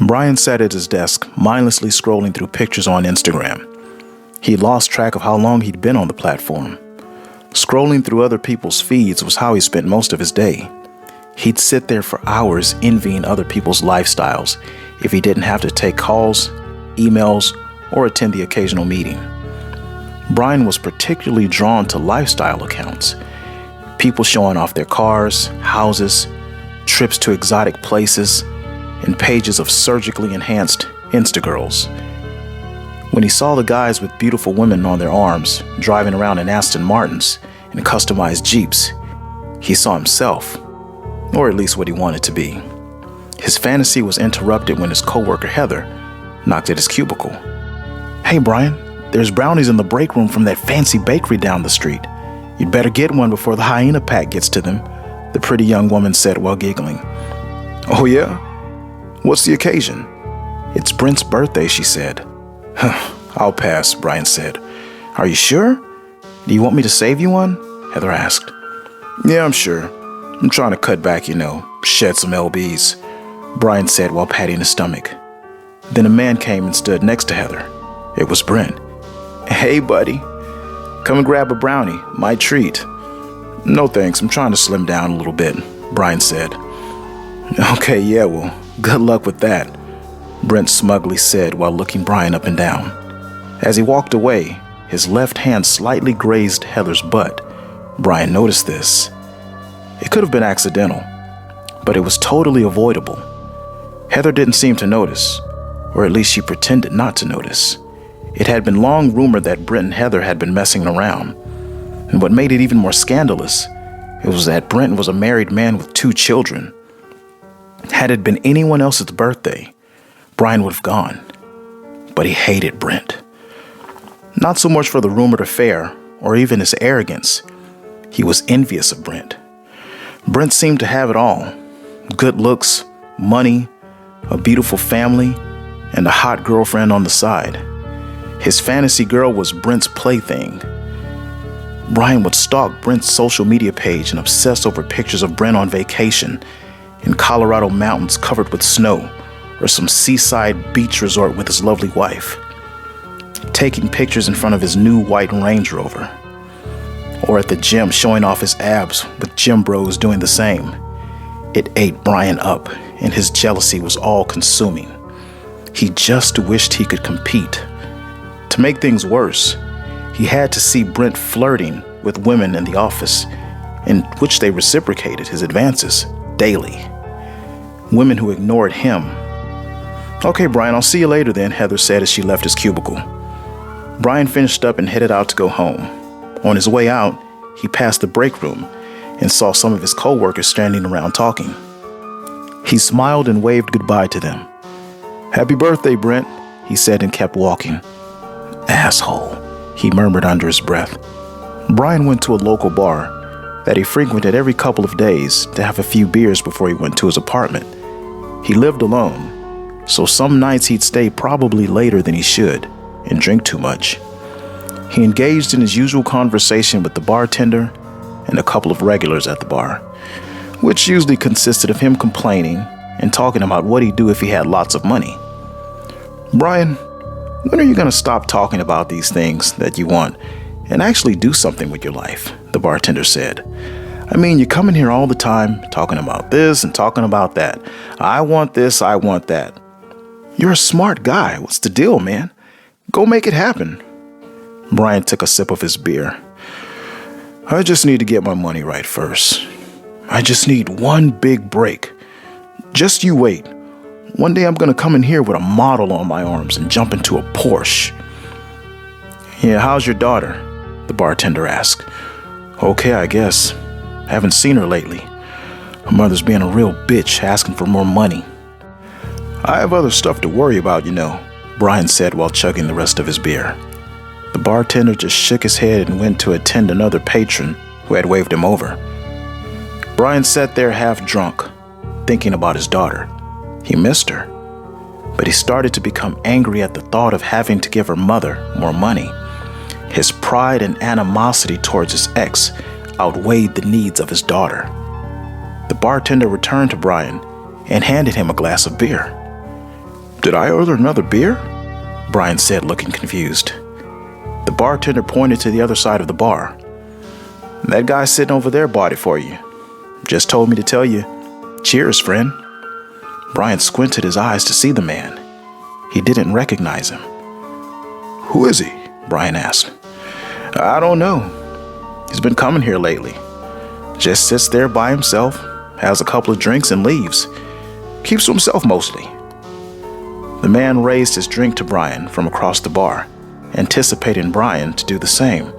Brian sat at his desk, mindlessly scrolling through pictures on Instagram. He lost track of how long he'd been on the platform. Scrolling through other people's feeds was how he spent most of his day. He'd sit there for hours envying other people's lifestyles if he didn't have to take calls, emails, or attend the occasional meeting. Brian was particularly drawn to lifestyle accounts. People showing off their cars, houses, trips to exotic places, and pages of surgically enhanced Instagirls. When he saw the guys with beautiful women on their arms driving around in Aston Martins and customized Jeeps, he saw himself, or at least what he wanted to be. His fantasy was interrupted when his coworker Heather knocked at his cubicle. "Hey Brian, there's brownies in the break room from that fancy bakery down the street. You'd better get one before the hyena pack gets to them," the pretty young woman said while giggling. "Oh yeah? What's the occasion?" "It's Brent's birthday," she said. "I'll pass," Brian said. "Are you sure? Do you want me to save you one?" Heather asked. "Yeah, I'm sure. I'm trying to cut back, shed some lbs," Brian said while patting his stomach. Then a man came and stood next to Heather. It was Brent. "Hey, buddy. Come and grab a brownie. My treat." "No thanks, I'm trying to slim down a little bit," Brian said. "Okay, yeah, well, good luck with that," Brent smugly said while looking Brian up and down. As he walked away, his left hand slightly grazed Heather's butt. Brian noticed this. It could have been accidental, but it was totally avoidable. Heather didn't seem to notice, or at least she pretended not to notice. It had been long rumored that Brent and Heather had been messing around, and what made it even more scandalous, it was that Brent was a married man with 2 children. Had it been anyone else's birthday, Brian would have gone, but he hated Brent. Not so much for the rumored affair or even his arrogance. He was envious of Brent. Brent seemed to have it all: good looks, money, a beautiful family, and a hot girlfriend on the side. His fantasy girl was Brent's plaything. Brian would stalk Brent's social media page and obsess over pictures of Brent on vacation in Colorado mountains covered with snow, or some seaside beach resort with his lovely wife, taking pictures in front of his new white Range Rover, or at the gym showing off his abs with gym bros doing the same. It ate Brian up, and his jealousy was all-consuming. He just wished he could compete. To make things worse, he had to see Brent flirting with women in the office, in which they reciprocated his advances daily. Women who ignored him. "Okay, Brian, I'll see you later then," Heather said as she left his cubicle. Brian finished up and headed out to go home. On his way out, he passed the break room and saw some of his coworkers standing around talking. He smiled and waved goodbye to them. "Happy birthday, Brent," he said and kept walking. "Asshole," he murmured under his breath. Brian went to a local bar that he frequented every couple of days to have a few beers before he went to his apartment. He lived alone, so some nights he'd stay probably later than he should and drink too much. He engaged in his usual conversation with the bartender and a couple of regulars at the bar, which usually consisted of him complaining and talking about what he'd do if he had lots of money. "Brian, when are you going to stop talking about these things that you want and actually do something with your life?" the bartender said. "I mean, you come in here all the time talking about this and talking about that. I want this, I want that. You're a smart guy. What's the deal, man? Go make it happen." Brian took a sip of his beer. "I just need to get my money right first. I just need one big break. Just you wait. One day I'm going to come in here with a model on my arms and jump into a Porsche." "Yeah, how's your daughter?" the bartender asked. "Okay, I guess. Haven't seen her lately. Her mother's being a real bitch, asking for more money." "I have other stuff to worry about, Brian said while chugging the rest of his beer. The bartender just shook his head and went to attend another patron who had waved him over. Brian sat there half drunk, thinking about his daughter. He missed her, but he started to become angry at the thought of having to give her mother more money. His pride and animosity towards his ex outweighed the needs of his daughter. The bartender returned to Brian and handed him a glass of beer. Did I order another beer? Brian said, looking confused. The bartender pointed to the other side of the bar. That guy sitting over there bought it for you. Just told me to tell you, cheers, friend. Brian squinted his eyes to see the man. He didn't recognize him. Who is he? Brian asked. I don't know. He's been coming here lately. Just sits there by himself, has a couple of drinks and leaves. Keeps to himself mostly. The man raised his drink to Brian from across the bar, anticipating Brian to do the same.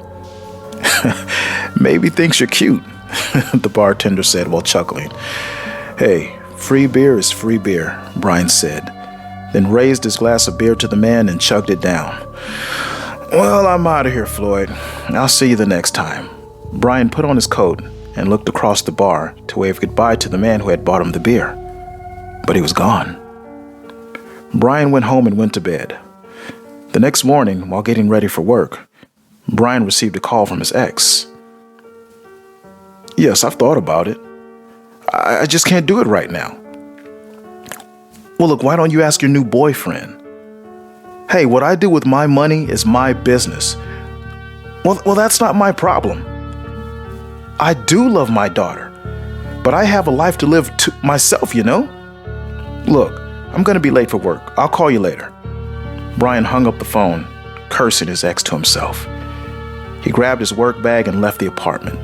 Maybe thinks you're cute, the bartender said while chuckling. Hey, free beer is free beer, Brian said, then raised his glass of beer to the man and chugged it down. Well, I'm out of here, Floyd. I'll see you the next time. Brian put on his coat and looked across the bar to wave goodbye to the man who had bought him the beer. But he was gone. Brian went home and went to bed. The next morning, while getting ready for work, Brian received a call from his ex. Yes, I've thought about it. I just can't do it right now. Well, look, why don't you ask your new boyfriend? Hey, what I do with my money is my business. Well, that's not my problem. I do love my daughter, but I have a life to live to myself, you know? Look, I'm going to be late for work. I'll call you later. Brian hung up the phone, cursing his ex to himself. He grabbed his work bag and left the apartment.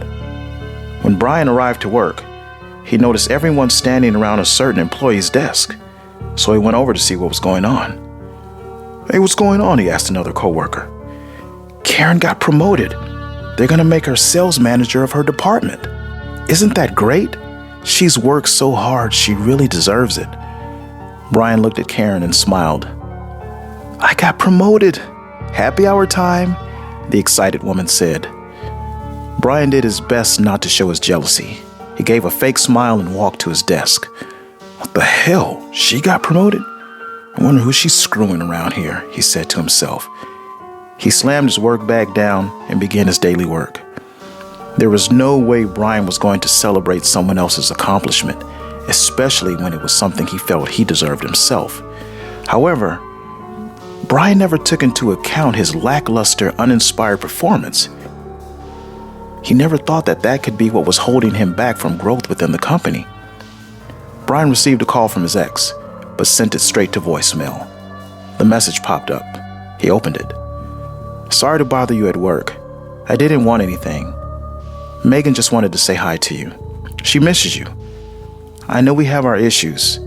When Brian arrived to work, he noticed everyone standing around a certain employee's desk, so he went over to see what was going on. Hey, what's going on? He asked another coworker. Karen got promoted. They're going to make her sales manager of her department. Isn't that great? She's worked so hard, she really deserves it. Brian looked at Karen and smiled. I got promoted. Happy hour time, the excited woman said. Brian did his best not to show his jealousy. He gave a fake smile and walked to his desk. What the hell? She got promoted? I wonder who she's screwing around here, he said to himself. He slammed his work bag down and began his daily work. There was no way Brian was going to celebrate someone else's accomplishment, especially when it was something he felt he deserved himself. However, Brian never took into account his lackluster, uninspired performance. He never thought that could be what was holding him back from growth within the company. Brian received a call from his ex, but sent it straight to voicemail. The message popped up. He opened it. Sorry to bother you at work. I didn't want anything. Megan just wanted to say hi to you. She misses you. I know we have our issues,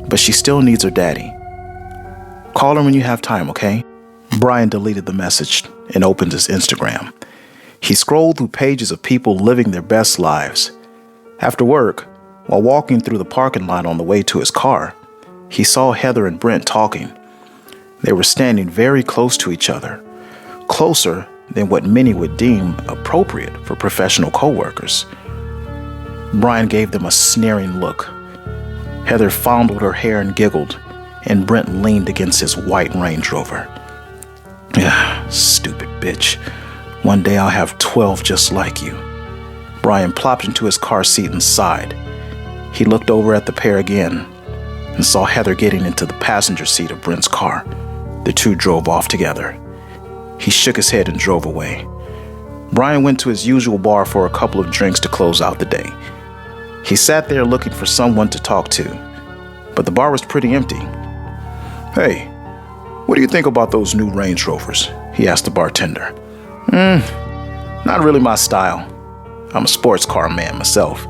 but she still needs her daddy. Call her when you have time, okay? Brian deleted the message and opened his Instagram. He scrolled through pages of people living their best lives. After work, while walking through the parking lot on the way to his car, he saw Heather and Brent talking. They were standing very close to each other, closer than what many would deem appropriate for professional co-workers. Brian gave them a sneering look. Heather fondled her hair and giggled, and Brent leaned against his white Range Rover. Stupid bitch. One day I'll have 12 just like you. Brian plopped into his car seat and sighed. He looked over at the pair again and saw Heather getting into the passenger seat of Brent's car. The two drove off together. He shook his head and drove away. Brian went to his usual bar for a couple of drinks to close out the day. He sat there looking for someone to talk to, but the bar was pretty empty. Hey, what do you think about those new Range Rovers? He asked the bartender. Not really my style. I'm a sports car man myself.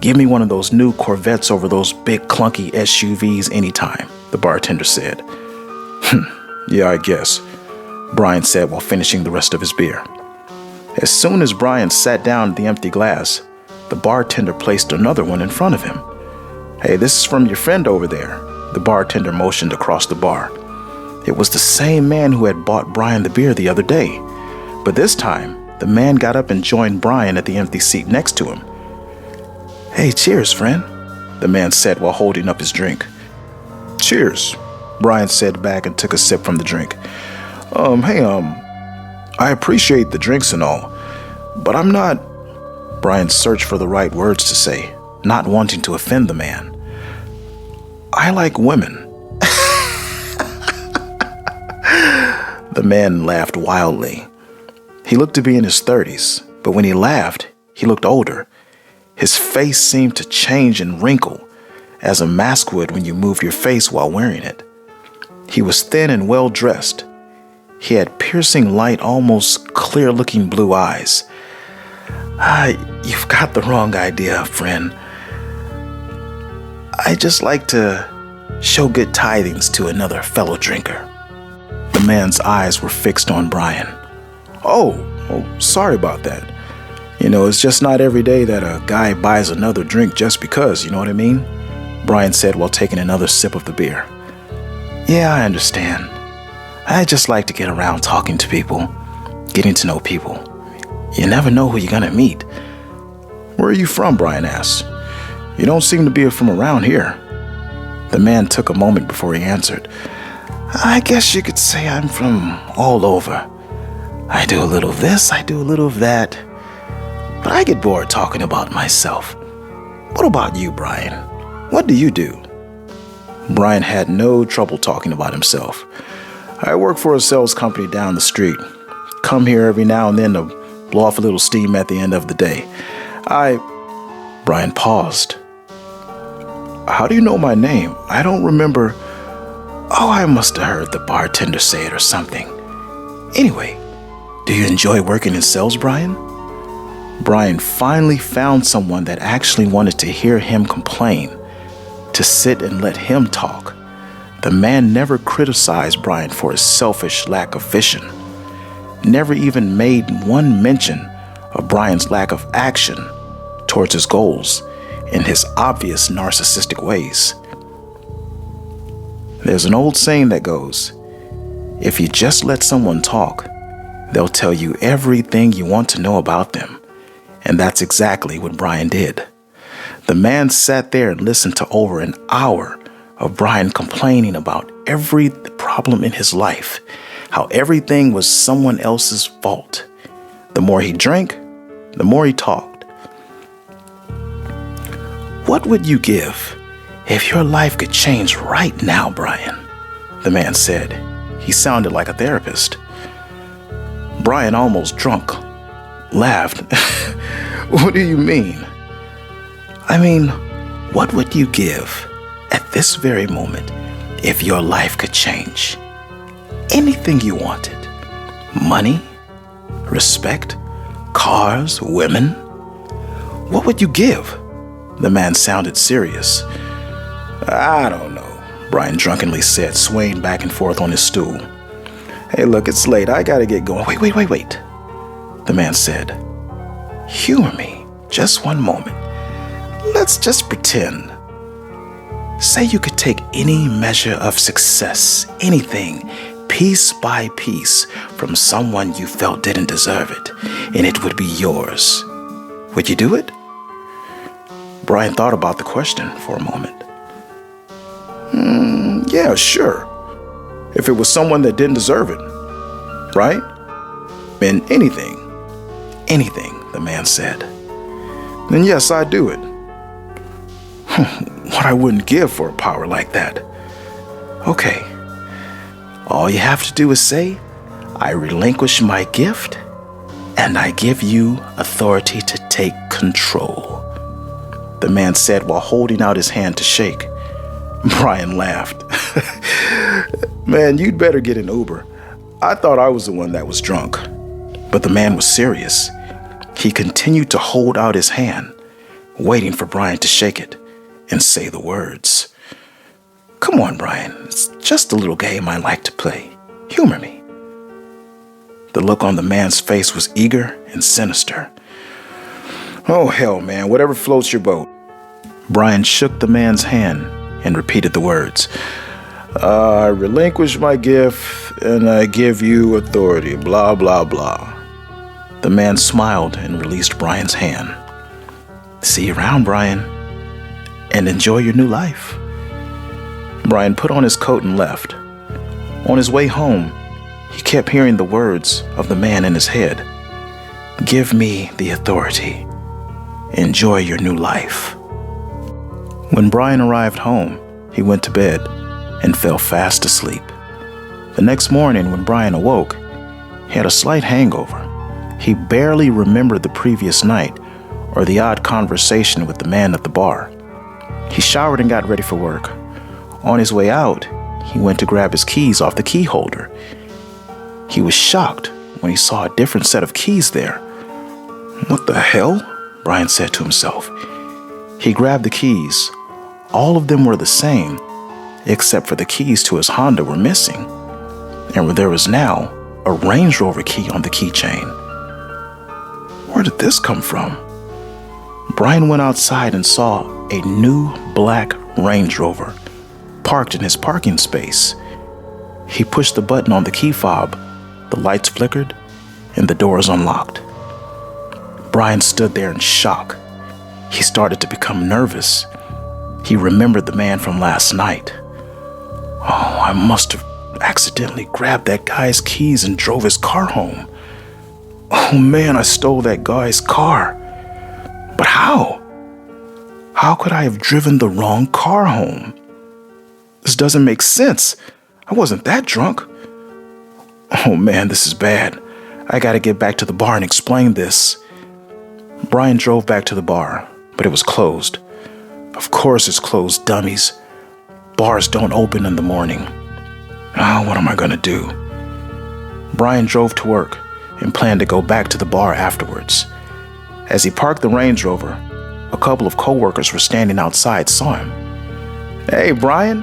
Give me one of those new Corvettes over those big clunky SUVs anytime, the bartender said. Yeah, I guess, Brian said while finishing the rest of his beer. As soon as Brian sat down at the empty glass, the bartender placed another one in front of him. Hey, this is from your friend over there, the bartender motioned across the bar. It was the same man who had bought Brian the beer the other day, but this time, the man got up and joined Brian at the empty seat next to him. Hey, cheers, friend, the man said while holding up his drink. Cheers, Brian said back and took a sip from the drink. I appreciate the drinks and all, but I'm not... Brian searched for the right words to say, not wanting to offend the man. I like women. The man laughed wildly. He looked to be in his 30s, but when he laughed, he looked older. His face seemed to change and wrinkle, as a mask would when you move your face while wearing it. He was thin and well-dressed. He had piercing light, almost clear-looking blue eyes. You've got the wrong idea, friend. I just like to show good tidings to another fellow drinker. The man's eyes were fixed on Brian. Oh, sorry about that. It's just not every day that a guy buys another drink just because, you know what I mean? Brian said while taking another sip of the beer. Yeah, I understand. I just like to get around talking to people, getting to know people. You never know who you're gonna meet. Where are you from? Brian asked. You don't seem to be from around here. The man took a moment before he answered. I guess you could say I'm from all over. I do a little of this, I do a little of that. But I get bored talking about myself. What about you, Brian? What do you do? Brian had no trouble talking about himself. I work for a sales company down the street. Come here every now and then to blow off a little steam at the end of the day. Brian paused. How do you know my name? I don't remember. Oh, I must have heard the bartender say it or something. Anyway, do you enjoy working in sales, Brian? Brian finally found someone that actually wanted to hear him complain, to sit and let him talk. The man never criticized Brian for his selfish lack of vision, never even made one mention of Brian's lack of action towards his goals in his obvious narcissistic ways. There's an old saying that goes, if you just let someone talk, they'll tell you everything you want to know about them. And that's exactly what Brian did. The man sat there and listened to over an hour of Brian complaining about every problem in his life, how everything was someone else's fault. The more he drank, the more he talked. What would you give if your life could change right now, Brian? The man said. He sounded like a therapist. Brian, almost drunk, laughed. What do you mean? I mean, what would you give at this very moment if your life could change? Anything you wanted. Money, respect, cars, women. What would you give? The man sounded serious. I don't know, Brian drunkenly said, swaying back and forth on his stool. Hey, look, it's late. I gotta get going. Wait. The man said. Humor me. Just one moment. Let's just pretend. Say you could take any measure of success, anything, piece by piece, from someone you felt didn't deserve it, and it would be yours. Would you do it? Brian thought about the question for a moment. Yeah, sure. If it was someone that didn't deserve it, right? And anything, the man said. Then yes, I'd do it. What I wouldn't give for a power like that. Okay. All you have to do is say, I relinquish my gift, and I give you authority to take control. The man said while holding out his hand to shake. Brian laughed. Man, you'd better get an Uber. I thought I was the one that was drunk. But the man was serious. He continued to hold out his hand, waiting for Brian to shake it and say the words. Come on, Brian. It's just a little game I like to play. Humor me. The look on the man's face was eager and sinister. Oh, hell, man. Whatever floats your boat. Brian shook the man's hand and repeated the words. I relinquish my gift and I give you authority. Blah, blah, blah. The man smiled and released Brian's hand. See you around, Brian, and enjoy your new life. Brian put on his coat and left. On his way home, he kept hearing the words of the man in his head. Give me the authority. Enjoy your new life. When Brian arrived home, he went to bed and fell fast asleep. The next morning, when Brian awoke, he had a slight hangover. He barely remembered the previous night or the odd conversation with the man at the bar. He showered and got ready for work. On his way out, he went to grab his keys off the key holder. He was shocked when he saw a different set of keys there. "What the hell?" Brian said to himself. He grabbed the keys. All of them were the same, except for the keys to his Honda were missing, and there was now a Range Rover key on the keychain. Where did this come from? Brian went outside and saw a new black Range Rover parked in his parking space. He pushed the button on the key fob, the lights flickered, and the doors unlocked. Brian stood there in shock. He started to become nervous. He remembered the man from last night. "Oh, I must have accidentally grabbed that guy's keys and drove his car home. Oh man, I stole that guy's car. But how? How could I have driven the wrong car home? This doesn't make sense. I wasn't that drunk. Oh man, this is bad. I gotta get back to the bar and explain this." Brian drove back to the bar, but it was closed. Of course it's closed, dummies. Bars don't open in the morning. Oh, what am I gonna do? Brian drove to work and planned to go back to the bar afterwards. As he parked the Range Rover, a couple of coworkers were standing outside saw him. "Hey, Brian,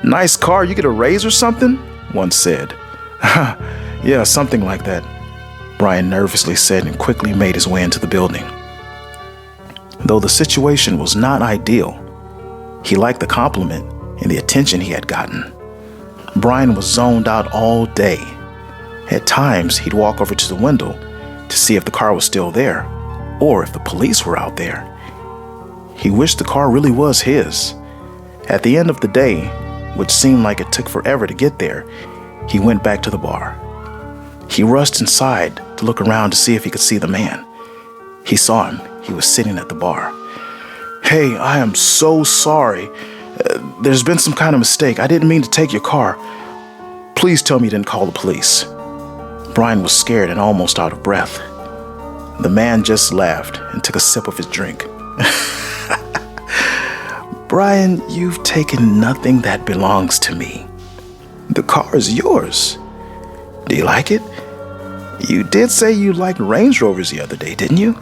nice car. You get a raise or something?" one said. "Yeah, something like that," Brian nervously said and quickly made his way into the building. Though the situation was not ideal, he liked the compliment and the attention he had gotten. Brian was zoned out all day. At times, he'd walk over to the window to see if the car was still there or if the police were out there. He wished the car really was his. At the end of the day, which seemed like it took forever to get there, he went back to the bar. He rushed inside to look around to see if he could see the man. He saw him. He was sitting at the bar. "Hey, I am so sorry. There's been some kind of mistake. I didn't mean to take your car. Please tell me you didn't call the police." Brian was scared and almost out of breath. The man just laughed and took a sip of his drink. "Brian, you've taken nothing that belongs to me. The car is yours. Do you like it? You did say you liked Range Rovers the other day, didn't you?"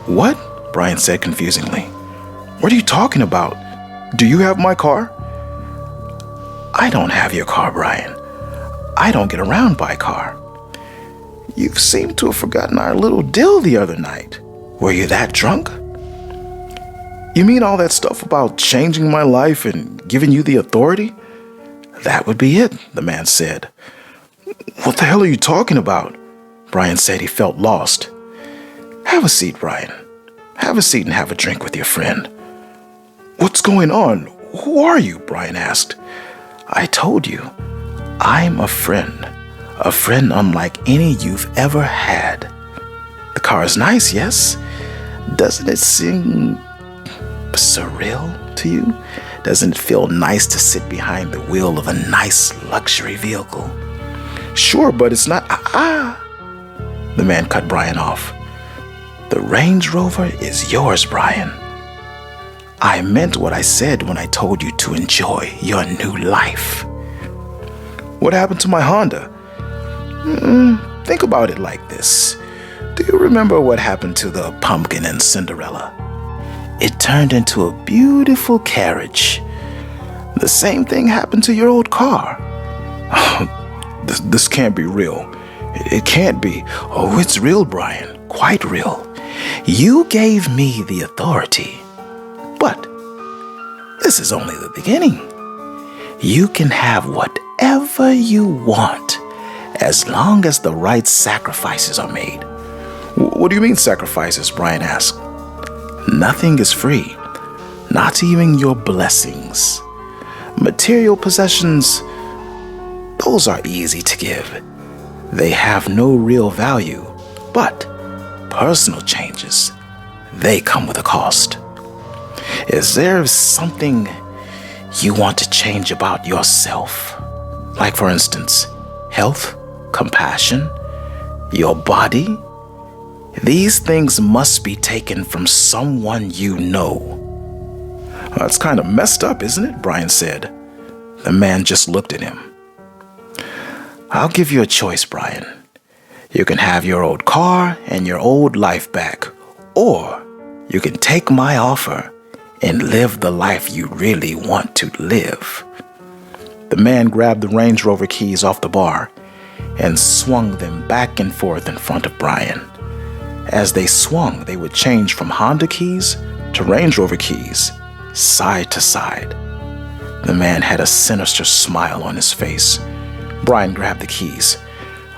"What?" Brian said confusingly. "What are you talking about? Do you have my car?" "I don't have your car, Brian. I don't get around by car. You seem to have forgotten our little deal the other night. Were you that drunk?" "You mean all that stuff about changing my life and giving you the authority?" "That would be it," the man said. "What the hell are you talking about?" Brian said. He felt lost. "Have a seat, Brian. Have a seat and have a drink with your friend." "What's going on? Who are you?" Brian asked. "I told you. I'm a friend unlike any you've ever had. The car is nice, yes? Doesn't it seem surreal to you? Doesn't it feel nice to sit behind the wheel of a nice luxury vehicle?" "Sure, but it's not..." The man cut Brian off. "The Range Rover is yours, Brian. I meant what I said when I told you to enjoy your new life." "What happened to my Honda?" Think about it like this. Do you remember what happened to the pumpkin in Cinderella? It turned into a beautiful carriage. The same thing happened to your old car." This can't be real. It can't be. "Oh, it's real, Brian. Quite real. You gave me the authority. But this is only the beginning. You can have whatever you want as long as the right sacrifices are made." "What do you mean sacrifices?" Brian asked. "Nothing is free, not even your blessings. Material possessions, those are easy to give. They have no real value, but personal changes, they come with a cost. Is there something you want to change about yourself? Like, for instance, health, compassion, your body. These things must be taken from someone you know. That's kind of messed up, isn't it? Brian said. The man just looked at him. I'll give you a choice, Brian. You can have your old car and your old life back, or you can take my offer and live the life you really want to live. The man grabbed the Range Rover keys off the bar and swung them back and forth in front of Brian. As they swung, they would change from Honda keys to Range Rover keys, side to side. The man had a sinister smile on his face. Brian grabbed the keys.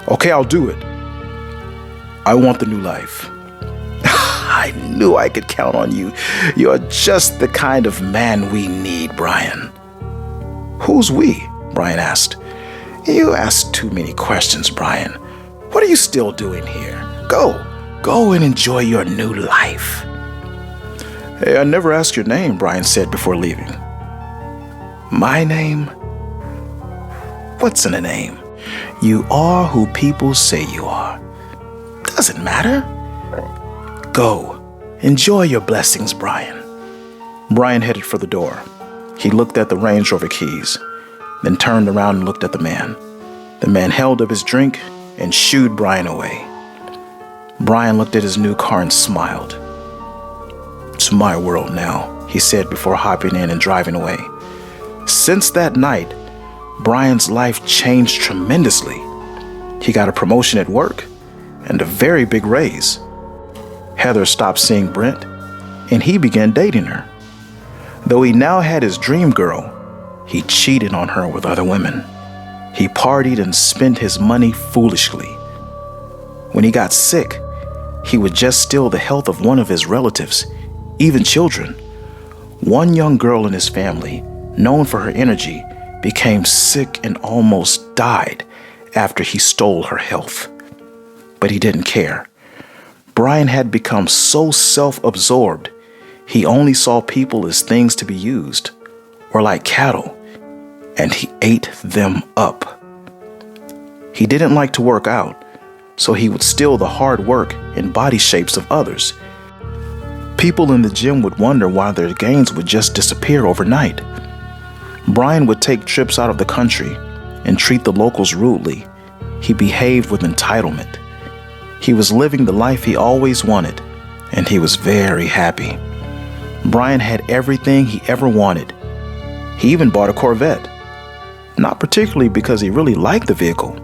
Okay, I'll do it. I want the new life. I knew I could count on you. You're just the kind of man we need, Brian. Who's we? Brian asked. You asked too many questions, Brian. What are you still doing here? Go and enjoy your new life. Hey, I never asked your name, Brian said before leaving. My name? What's in a name? You are who people say you are. Doesn't matter. Go. Enjoy your blessings, Brian. Brian headed for the door. He looked at the Range Rover keys, then turned around and looked at the man. The man held up his drink and shooed Brian away. Brian looked at his new car and smiled. It's my world now, he said before hopping in and driving away. Since that night, Brian's life changed tremendously. He got a promotion at work and a very big raise. Heather stopped seeing Brent, and he began dating her. Though he now had his dream girl, he cheated on her with other women. He partied and spent his money foolishly. When he got sick, he would just steal the health of one of his relatives, even children. One young girl in his family, known for her energy, became sick and almost died after he stole her health. But he didn't care. Brian had become so self-absorbed, he only saw people as things to be used, or like cattle, and he ate them up. He didn't like to work out, so he would steal the hard work and body shapes of others. People in the gym would wonder why their gains would just disappear overnight. Brian would take trips out of the country and treat the locals rudely. He behaved with entitlement. He was living the life he always wanted, and he was very happy. Brian had everything he ever wanted. He even bought a Corvette. Not particularly because he really liked the vehicle,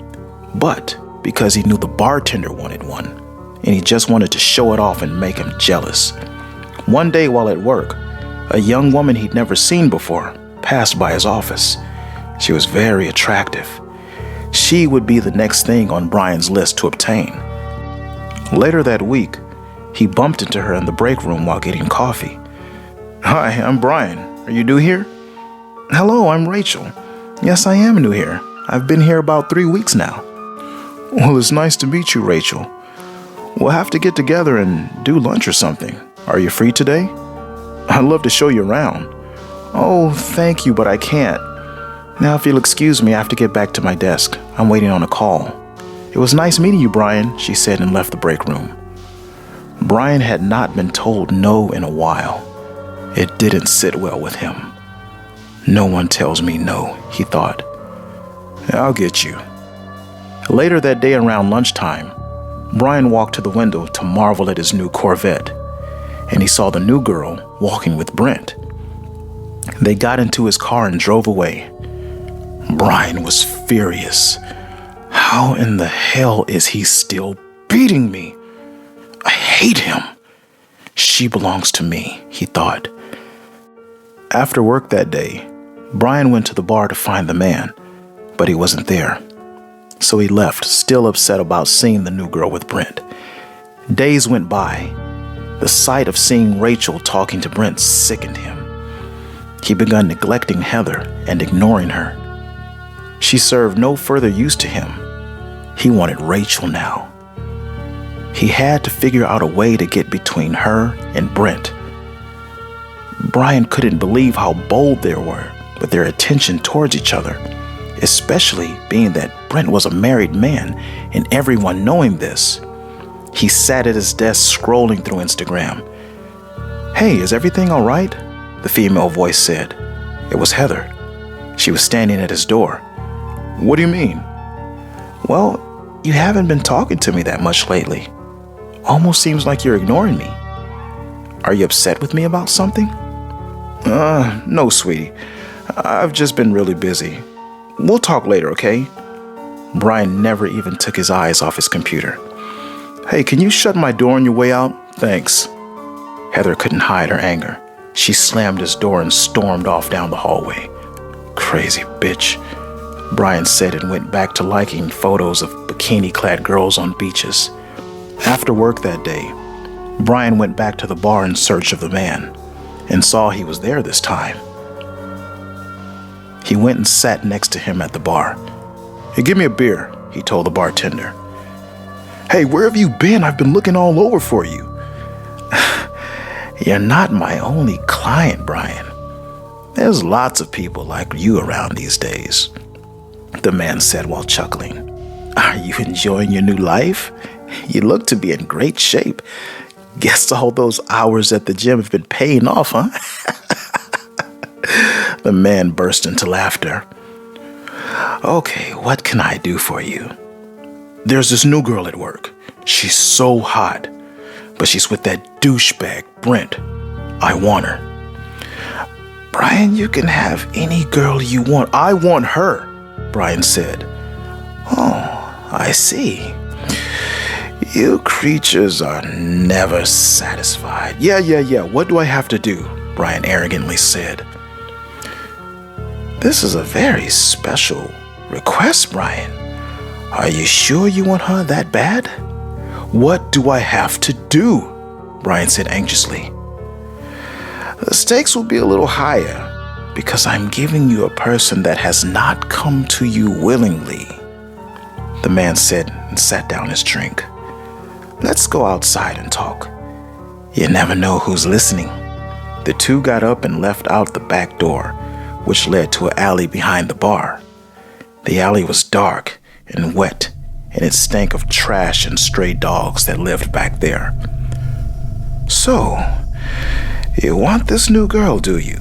but because he knew the bartender wanted one, and he just wanted to show it off and make him jealous. One day while at work, a young woman he'd never seen before passed by his office. She was very attractive. She would be the next thing on Brian's list to obtain. Later that week, he bumped into her in the break room while getting coffee. Hi, I'm Brian. Are you new here? Hello, I'm Rachel. Yes, I am new here. I've been here about 3 weeks now. Well, it's nice to meet you, Rachel. We'll have to get together and do lunch or something. Are you free today? I'd love to show you around. Oh, thank you, but I can't. Now, if you'll excuse me, I have to get back to my desk. I'm waiting on a call. It was nice meeting you, Brian, she said and left the break room. Brian had not been told no in a while. It didn't sit well with him. No one tells me no, he thought. I'll get you. Later that day around lunchtime, Brian walked to the window to marvel at his new Corvette, and he saw the new girl walking with Brent. They got into his car and drove away. Brian was furious. How in the hell is he still beating me? I hate him. She belongs to me, he thought. After work that day, Brian went to the bar to find the man, but he wasn't there. So he left, still upset about seeing the new girl with Brent. Days went by. The sight of seeing Rachel talking to Brent sickened him. He began neglecting Heather and ignoring her. She served no further use to him. He wanted Rachel now. He had to figure out a way to get between her and Brent. Brian couldn't believe how bold they were with their attention towards each other. especially being that Brent was a married man and everyone knowing this. He sat at his desk scrolling through Instagram. "Hey, is everything all right?" the female voice said. It was Heather. She was standing at his door. "What do you mean?" "Well, you haven't been talking to me that much lately. Almost seems like you're ignoring me. Are you upset with me about something?" No, sweetie. I've just been really busy. We'll talk later, okay?" Brian never even took his eyes off his computer. "Hey, can you shut my door on your way out? Thanks." Heather couldn't hide her anger. She slammed his door and stormed off down the hallway. "Crazy bitch," Brian said, and went back to liking photos of bikini-clad girls on beaches. After work that day, Brian went back to the bar in search of the man and saw he was there this time. He went and sat next to him at the bar. "Hey, give me a beer," he told the bartender. "Hey, where have you been? I've been looking all over for you." "You're not my only client, Brian. There's lots of people like you around these days," the man said while chuckling. "Are you enjoying your new life? You look to be in great shape. Guess all those hours at the gym have been paying off, huh?" The man burst into laughter. "Okay, what can I do for you?" "There's this new girl at work. She's so hot, but she's with that douchebag, Brent. I want her." "Brian, you can have any girl you want." "I want her," Brian said. "Oh, I see. You creatures are never satisfied." Yeah. What do I have to do?" Brian arrogantly said. "This is a very special request, Brian. Are you sure you want her that bad?" "What do I have to do?" Brian said anxiously. "The stakes will be a little higher because I'm giving you a person that has not come to you willingly," the man said and sat down his drink. "Let's go outside and talk. You never know who's listening." The two got up and left out the back door, which led to an alley behind the bar. The alley was dark and wet, and it stank of trash and stray dogs that lived back there. "So, you want this new girl, do you?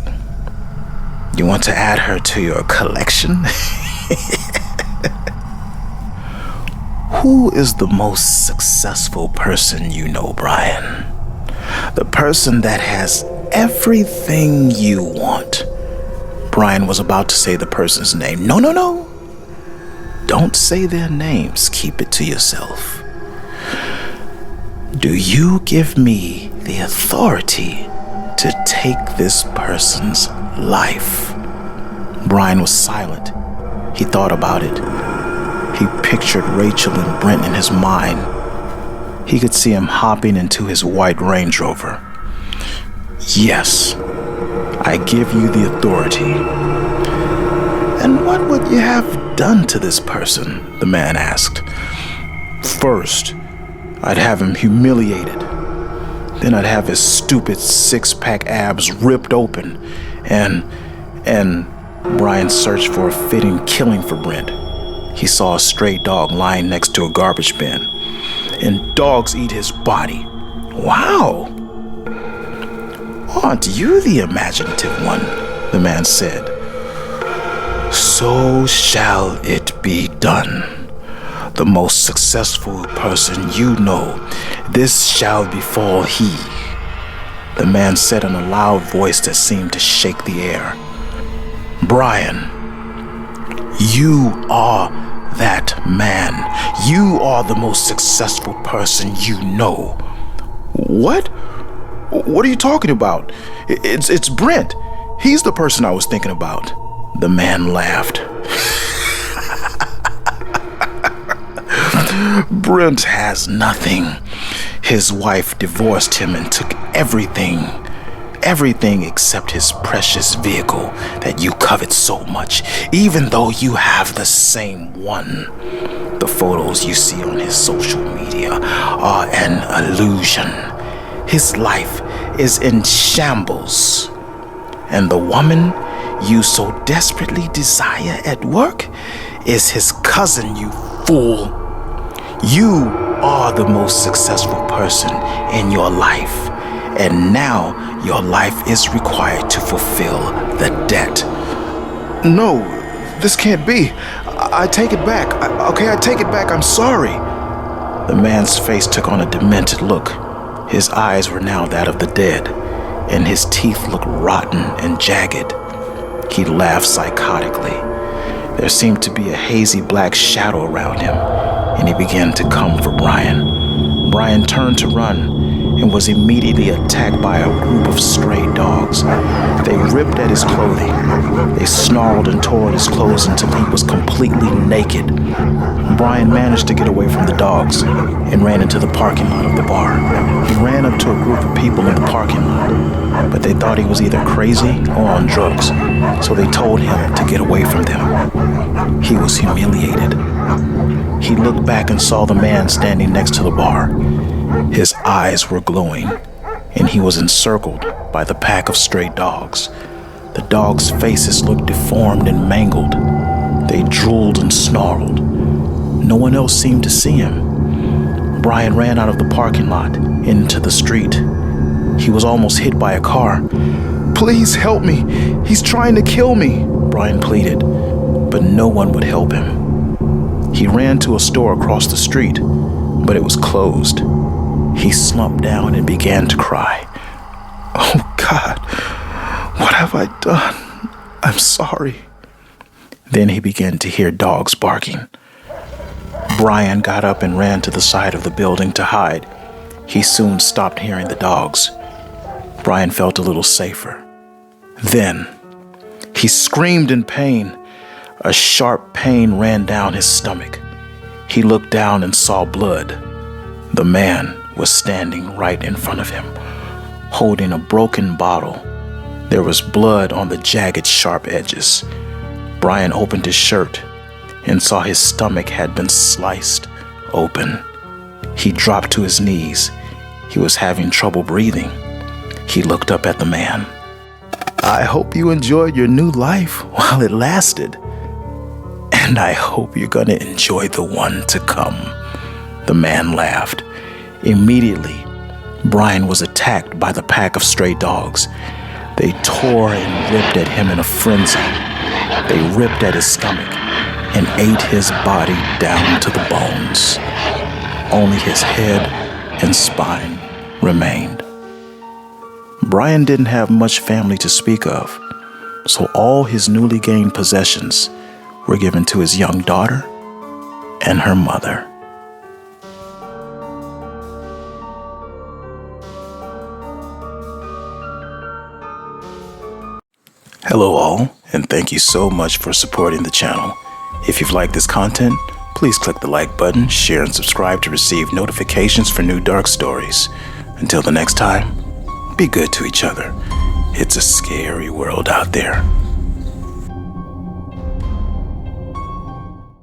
You want to add her to your collection?" "Who is the most successful person you know, Brian? The person that has everything you want." Brian was about to say the person's name. No. Don't say their names. Keep it to yourself. "Do you give me the authority to take this person's life?" Brian was silent. He thought about it. He pictured Rachel and Brent in his mind. He could see him hopping into his white Range Rover. "Yes, I give you the authority." "And what would you have done to this person?" the man asked. "First, I'd have him humiliated. Then I'd have his stupid six-pack abs ripped open. And Brian searched for a fitting killing for Brent. He saw a stray dog lying next to a garbage bin. And dogs eat his body. Wow! Aren't you the imaginative one?" the man said. "So shall it be done. The most successful person you know, this shall befall he," the man said in a loud voice that seemed to shake the air. "Brian, you are that man. You are the most successful person you know." "What? What are you talking about? It's Brent. He's the person I was thinking about." The man laughed. "Brent has nothing. His wife divorced him and took everything except his precious vehicle that you covet so much, even though you have the same one. The photos you see on his social media are an illusion. His life is in shambles. And the woman you so desperately desire at work is his cousin, you fool. You are the most successful person in your life, and now your life is required to fulfill the debt. No, this can't be. I take it back. I take it back. I'm sorry. The man's face took on a demented look. His eyes were now that of the dead, and his teeth looked rotten and jagged. He laughed psychotically. There seemed to be a hazy black shadow around him, and he began to come for Brian. Brian turned to run and was immediately attacked by a group of stray dogs. They ripped at his clothing. They snarled and tore at his clothes until he was completely naked. Brian managed to get away from the dogs and ran into the parking lot of the bar. He ran up to a group of people in the parking lot, but they thought he was either crazy or on drugs, so they told him to get away from them. He was humiliated. He looked back and saw the man standing next to the bar. His eyes were glowing, and he was encircled by the pack of stray dogs. The dogs' faces looked deformed and mangled. They drooled and snarled. No one else seemed to see him. Brian ran out of the parking lot into the street. He was almost hit by a car. "Please help me. He's trying to kill me," Brian pleaded, but no one would help him. He ran to a store across the street, but it was closed. He slumped down and began to cry. "Oh God, what have I done? I'm sorry." Then he began to hear dogs barking. Brian got up and ran to the side of the building to hide. He soon stopped hearing the dogs. Brian felt a little safer. Then he screamed in pain. A sharp pain ran down his stomach. He looked down and saw blood. The man was standing right in front of him, holding a broken bottle. There was blood on the jagged, sharp edges. Brian opened his shirt and saw his stomach had been sliced open. He dropped to his knees. He was having trouble breathing. He looked up at the man. "I hope you enjoyed your new life while it lasted. And I hope you're gonna enjoy the one to come." The man laughed. Immediately, Brian was attacked by the pack of stray dogs. They tore and ripped at him in a frenzy. They ripped at his stomach and ate his body down to the bones. Only his head and spine remained. Brian didn't have much family to speak of, so all his newly gained possessions were given to his young daughter and her mother. Hello all, and thank you so much for supporting the channel. If you've liked this content, please click the like button, share, and subscribe to receive notifications for new dark stories. Until the next time, be good to each other. It's a scary world out there.